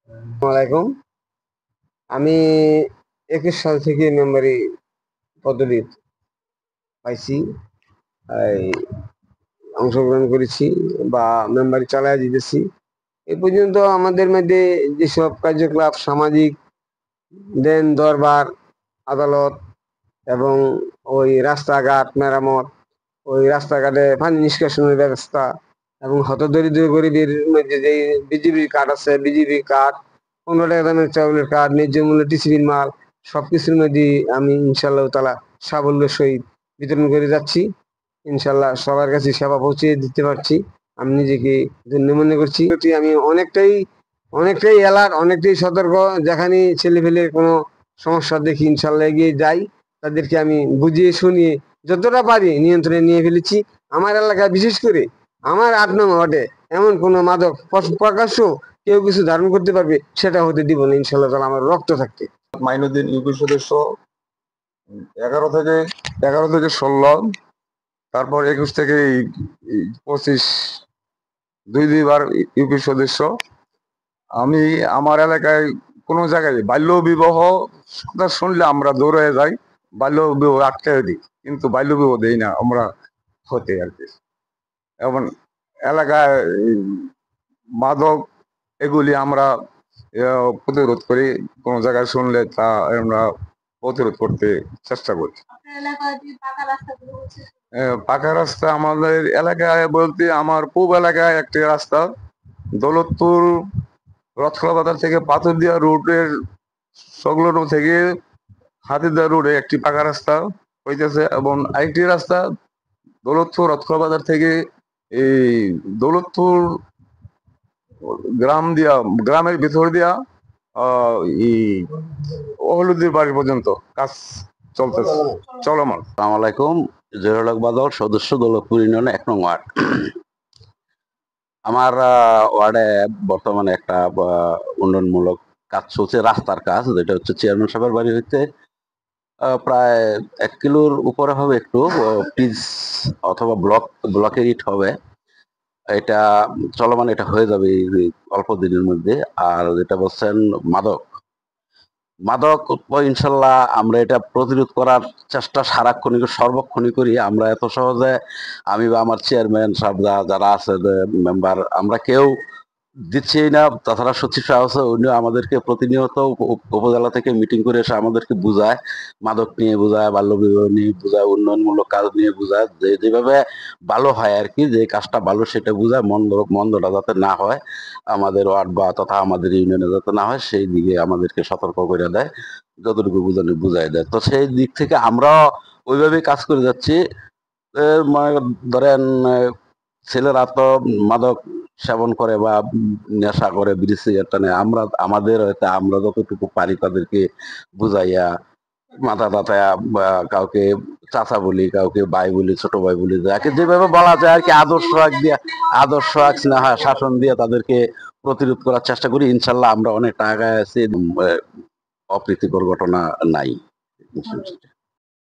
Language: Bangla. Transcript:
আসসালামাইকুম। আমি 21 সাল থেকে মেম্বারি পদবি পাইছি, এই অংশগ্রহণ করেছি বা মেম্বারি চালায় দিতেছি। এ পর্যন্ত আমাদের মধ্যে যেসব কার্যকলাপ সামাজিক দেন দরবার আদালত এবং ওই রাস্তাঘাট মেরামত, ওই রাস্তাঘাটে পানি নিষ্কাশনের ব্যবস্থা এবং হতদরিদ্র গরিবের মধ্যে যে বিজিবি কার্ড আছে, বিজিবি কার্ড, 15 টাকা দামের চাউলের কার্ড, ন্যায্য মূল্য টিসিবির মাল, সবকিছুর মধ্যে আমি ইনশাল্লাহ তালা সাফল্যের সহিত বিতরণ করে যাচ্ছি। ইনশাল্লাহ সবার কাছে সেবা পৌঁছে দিতে পারছি, আমি নিজেকে ধন্য মনে করছি। আমি অনেকটাই অ্যালার্ট, অনেকটাই সতর্ক। যেখানে ছেলেপেলের কোনো সমস্যা দেখি ইনশাল্লাহ এগিয়ে যাই, তাদেরকে আমি বুঝিয়ে শুনিয়ে যতটা পারি নিয়ন্ত্রণে নিয়ে ফেলেছি। আমার এলাকায় বিশেষ করে আমার 8 নং ওয়ার্ডে এমন কোনো মাদক প্রকাশ্য কেউ কিছু ধারণ করতে পারবে সেটা হতে দিব না ইনশাল্লাহ তাআলা, আমার রক্ত থাকতে। মাইনুদ্দিন ইউপি সদস্য 11 থেকে 16, তারপর 21 থেকে 25, দুইবার ইউপি সদস্য। আমি আমার এলাকায় কোনো জায়গায় বাল্য বিবাহ কথা শুনলে আমরা দৌড়ে যাই, বাল্য বিবাহ আটকে দিই, কিন্তু বাল্য বিবাহ দেই না আমরা হতে আর কি। এবং এলাকায় মাদক এগুলি আমরা প্রতিরোধ করি, কোনো জায়গায় শুনলে তা আমরা প্রতিরোধ করতে চেষ্টা করি। পাকা রাস্তা আমাদের এলাকায় বলতে আমার পূব এলাকায় একটি রাস্তা, দৌলতপুর রথখোলা বাজার থেকে পাথরদিয়া রোডের সংলগ্ন থেকে হাতিদা রোডে একটি পাকা রাস্তা হইতেছে, এবং আরেকটি রাস্তা দৌলতপুর রথখোলা বাজার থেকে এই দৌলতপুর গ্রামের ভিতর দিয়া হলুদের বাড়ি পর্যন্ত কাজ চলতেছে, চলমান। আসসালামু আলাইকুম। জহিরুল হক বাদল, সদস্য, দৌলতপুর ইউনিয়ন 1 নং ওয়ার্ড। আমার ওয়ার্ডে বর্তমানে একটা উন্নয়নমূলক কাজ চলছে, রাস্তার কাজ, যেটা হচ্ছে চেয়ারম্যান সাহেবের বাড়ি হইতে প্রায় 1 কিলোর উপরে হবে, একটু পিচ অথবা ব্লকের ইট হবে। এটা চলমান, এটা হয়ে যাবে এই অল্প দিনের মধ্যে। আর যেটা বলছেন মাদক ইনশাল্লাহ আমরা এটা প্রতিরোধ করার চেষ্টা সারাক্ষণিক সর্বক্ষণই করি। আমরা এত সহজে, আমি বা আমার চেয়ারম্যান সাহেব যারা আছে মেম্বার, আমরা কেউ দিচ্ছি না। তাছাড়া সচিব সাহেব আছে, উনিও আমাদেরকে প্রতিনিয়ত উপজেলা থেকে মিটিং করে এসে আমাদেরকে বুঝায়, মাদক নিয়ে বুঝায়, বাল্য বিবাহ নিয়ে বুঝায়, উন্নয়নমূলক কাজ নিয়ে বুঝায়, যেভাবে ভালো হয় আর কি, যে কাজটা ভালো সেটা বুঝায়, মন্দটা যাতে না হয় আমাদের ওয়ার্ড বা তথা আমাদের ইউনিয়নে যাতে না হয় সেই দিকে আমাদেরকে সতর্ক করে দেয়, যতটুকু বুঝাই দেয়। তো সেই দিক থেকে আমরা ওইভাবেই কাজ করে যাচ্ছি। মানে ধরেন ছেলেরা তো মাদক সেবন করে বা নেশা করে, বিড়ি সিগারেট টানে, আমাদের হয়তো আমরা যতটুকু পারি তাদেরকে বুঝাইয়া, মাথা টাথায়া, কাউকে চাচা বলি, কাউকে ভাই বলি, ছোট ভাই বলি, যাকে যেভাবে বলা যায় আর কি, আদর্শ স্নেহা শাসন দিয়ে তাদেরকে প্রতিরোধ করার চেষ্টা করি। ইনশাল্লাহ আমরা অনেক টাকা আছি, অপ্রীতিকর ঘটনা নাই।